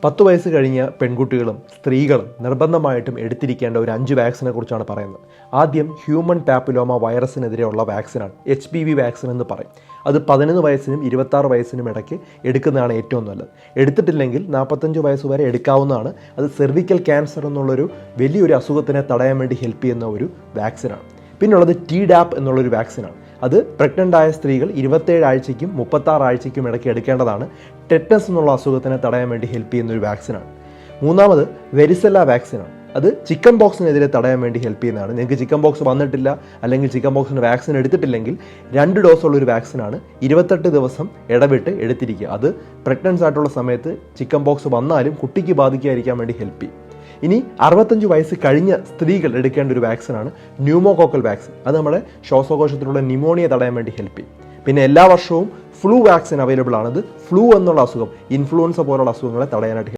10 വയസ്സ് കഴിഞ്ഞ പെൺകുട്ടികളും സ്ത്രീകളും നിർബന്ധമായിട്ടും എടുത്തിരിക്കേണ്ട ഒരു 5 വാക്സിനെ കുറിച്ചാണ് പറയുന്നത്. ആദ്യം ഹ്യൂമൻ പാപ്പിലോമ വൈറസിനെതിരെയുള്ള വാക്സിനാണ് HPV വാക്സിൻ എന്ന് പറയും. അത് 11 വയസ്സിനും 26 വയസ്സിനും ഇടയ്ക്ക് എടുക്കുന്നതാണ് ഏറ്റവും നല്ലത്. എടുത്തിട്ടില്ലെങ്കിൽ 45 വയസ്സ് വരെ എടുക്കാവുന്നതാണ്. അത് സെർവിക്കൽ ക്യാൻസർ എന്നുള്ളൊരു വലിയൊരു അസുഖത്തിനെ തടയാൻ വേണ്ടി ഹെൽപ്പ് ചെയ്യുന്ന ഒരു വാക്സിനാണ്. പിന്നുള്ളത് TDAP എന്നുള്ളൊരു വാക്സിനാണ്. അത് പ്രഗ്നൻ്റ് ആയ സ്ത്രീകൾ 27 ആഴ്ചയ്ക്കും 36 ആഴ്ചയ്ക്കും ഇടയ്ക്ക് എടുക്കേണ്ടതാണ്. ടെറ്റനസ് എന്നുള്ള അസുഖത്തിനെ തടയാൻ വേണ്ടി ഹെൽപ്പ് ചെയ്യുന്ന ഒരു വാക്സിനാണ്. മൂന്നാമത് വെരിസെല്ല വാക്സിനാണ്. അത് ചിക്കൻ ബോക്സിനെതിരെ തടയാൻ വേണ്ടി ഹെൽപ്പ് ചെയ്യുന്നതാണ്. നിങ്ങൾക്ക് ചിക്കൻ ബോക്സ് വന്നിട്ടില്ല അല്ലെങ്കിൽ ചിക്കൻ ബോക്സിന് വാക്സിൻ എടുത്തിട്ടില്ലെങ്കിൽ 2 ഡോസുള്ളൊരു വാക്സിനാണ്. 28 ദിവസം ഇടവിട്ട് എടുത്തിരിക്കുക. അത് പ്രഗ്നൻസ് ആയിട്ടുള്ള സമയത്ത് ചിക്കൻ ബോക്സ് വന്നാലും കുട്ടിക്ക് ബാധിക്കാതിരിക്കാൻ വേണ്ടി ഹെൽപ്പ് ചെയ്യും. ഇനി 65 വയസ്സ് കഴിഞ്ഞ സ്ത്രീകൾ എടുക്കേണ്ട ഒരു വാക്സിനാണ് ന്യൂമോകോക്കൽ വാക്സിൻ. അത് നമ്മുടെ ശ്വാസകോശത്തിലുള്ള ന്യൂമോണിയ തടയാൻ വേണ്ടി ഹെൽപ്പ് ചെയ്യും. പിന്നെ എല്ലാ വർഷവും ഫ്ലൂ വാക്സിൻ അവൈലബിൾ ആണ്. അത് ഫ്ലൂ എന്നുള്ള അസുഖം, ഇൻഫ്ലുവൻസ പോലുള്ള അസുഖങ്ങളെ തടയാനായിട്ട്